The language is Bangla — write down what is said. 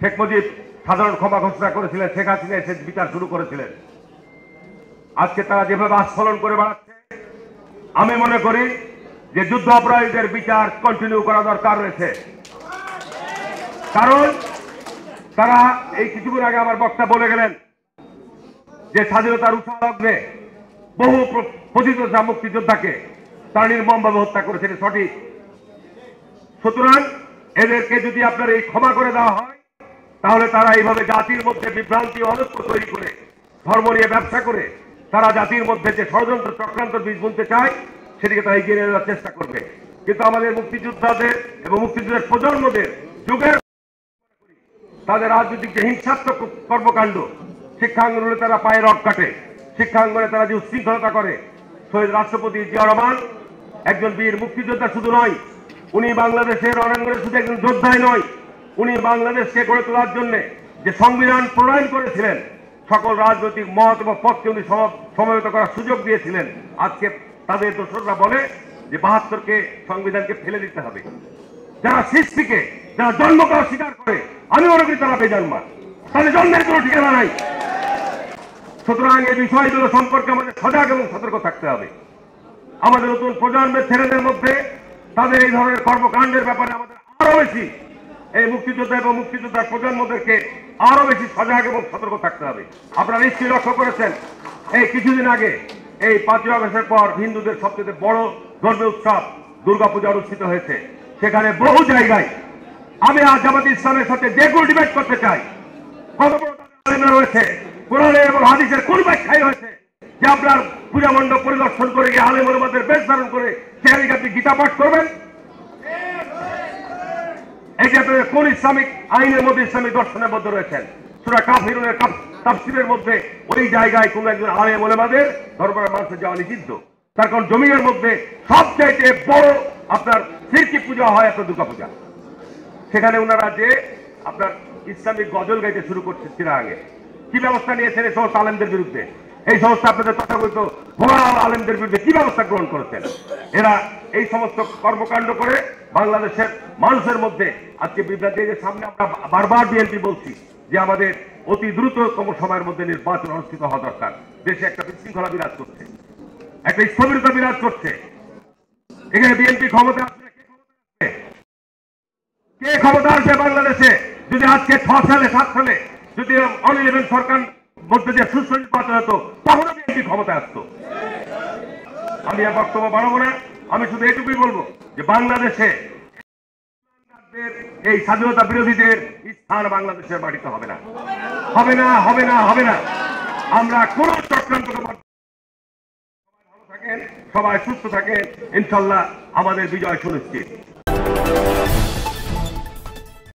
শেখ মুজিব সাধারণ ক্ষমা ঘোষণা করেছিলেন, শেখ হাসিনা এসে বিচার শুরু করেছিলেন। আজকে তারা যেভাবে আস্ফলন করে বেড়াচ্ছে, আমি মনে করি যে যুদ্ধ অপরাধীদের বিচার কন্টিনিউ করা দরকার রয়েছে। কারণ তারা এই কিছুক্ষণ আগে আমার বক্তা বলে গেলেন যে স্বাধীনতার উৎসাহগ্নে বহু প্রতিযোদ্ধা মুক্তিযোদ্ধাকে তারা নির্মমভাবে হত্যা করেছে, সঠিক। সুতরাং এদেরকে যদি আপনার এই ক্ষমা করে দেওয়া হয়, তাহলে তারা এইভাবে জাতির মধ্যে বিভ্রান্তি অনৈক্য তৈরি করে ধর্ম নিয়ে ব্যবসা করে তারা জাতির মধ্যে যে ষড়যন্ত্র চক্রান্ত বীজ বুনতে চায় সেটিকে তারা এগিয়ে নিয়ে যাওয়ার চেষ্টা করবে। কিন্তু আমাদের মুক্তিযোদ্ধাদের এবং মুক্তিযুদ্ধের প্রজন্মদের যুগের তাদের রাজনৈতিক যে হিংসাত্মক কর্মকাণ্ড, শিক্ষাঙ্গনে তারা পায়ে রড কাটে, শিক্ষাঙ্গনে তারা যে উশৃঙ্খলতা করে, শহীদ রাষ্ট্রপতি জিয়া রহমান একজন বীর মুক্তিযোদ্ধা শুধু নয়, উনি বাংলাদেশের রণাঙ্গনে শুধু একজন যোদ্ধাই নয়, উনি বাংলাদেশকে গড়ে তোলার জন্য যে সংবিধান প্রণয়ন করেছিলেন, সকল রাজনৈতিক মত এবং পথকে উনি সমবেত করার সুযোগ দিয়েছিলেন। আজকে তাদের দোসররা বলে যে ৭২কে সংবিধানকে ফেলে দিতে হবে। যারা সৃষ্টিকে, যারা জন্মকে অস্বীকার করে, আমি মনে করি তারা বেজন্মা, তাদের জন্মের কোনো ঠিকানা নাই। সুতরাং এই বিষয়গুলো সম্পর্কে আমাদের সজাগ এবং সতর্ক থাকতে হবে। আমাদের নতুন প্রজন্মের ছেলেদের মধ্যে তাদের এই ধরনের কর্মকাণ্ডের ব্যাপারে আমাদের আরো বেশি, এই মুক্তিযোদ্ধা এবং মুক্তিযোদ্ধার প্রজন্মদেরকে আরো বেশি সজাগ এবং সতর্ক থাকতে হবে। আপনারা নিশ্চয়ই লক্ষ্য করেছেন, এই কিছুদিন আগে এই ৫ই আগস্টের পর হিন্দুদের সবচেয়ে বড় ধর্মীয় উৎসব দুর্গাপূজা অনুষ্ঠিত হয়েছে। সেখানে বহু জায়গায় আমি আজ জামাত ইসলামের সাথে যে কোনো ডিবেট করতে চাই, কত বড় আলেমরা রয়েছে, কোরআনে এবং হাদিসের কোন ব্যাখ্যাই হয়েছে যে আপনার পূজা মণ্ডপ পরিদর্শন করে গিয়ে আলেম ওলামাদের বেশ ধারণ করে সেখানে আপনি গীতা পাঠ করবেন? এই যে আপনাদের কোন ইসলামিক আইনের মধ্যে ইসলামিক দর্শনের মধ্যে রয়েছেন? সূরা কাফিরুনের তাফসীরের মধ্যে ওই জায়গায় কোন একজন আলেম ওলামাদের দরবারে মানুষের যাওয়া নিষিদ্ধ। তার কারণ জমিনের মধ্যে সবচাইতে বড় আপনার শিরকি পূজা হয় আপনার দুর্গা পূজা। সেখানে ওনারা যে আপনার ইসলামিক গজল গাইতে শুরু করছে চিরাগে, কি ব্যবস্থা নিয়েছেন এই সমস্ত আলেমদের বিরুদ্ধে? এই সমস্ত আপনাদের তথাকথিত ভোলা আলেমদের বিরুদ্ধে কি ব্যবস্থা গ্রহণ করেছেন? এরা এই সমস্ত কর্মকাণ্ড করে বাংলাদেশের মানুষের মধ্যে আজকে বিভ্রান্তি। সামনে আমরা বারবার বিএনপি বলছি যে আমাদের অতি দ্রুততম সময়ের মধ্যে নির্বাচন অনুষ্ঠিত হওয়া দরকার। দেশে একটা বিশৃঙ্খলা বিরাজ করছে, একটা স্থবিরতা বিরাজ করছে। এখানে বিএনপি ক্ষমতা আসবে, কে ক্ষমতা আসবে বাংলাদেশে? যদি আজকে 6 সালে 7 সালে যদি অন-11 সরকার মধ্যে যে সুষ্ঠু নির্বাচন হতো, তখনও বিএনপি ক্ষমতা আসতো। আমি আর বক্তব্য বাড়াবো না, আমি শুধু এটুকুই বলবো যে বাংলাদেশে এই স্বাধীনতা বিরোধীদের স্থান বাংলাদেশের মাটিতে হবে না, হবে না, হবে না, হবে না। আমরা কোন চক্রান্ত, ভালো থাকেন, সবাই সুস্থ থাকেন, ইনশাল্লাহ আমাদের বিজয় সুনিশ্চিত।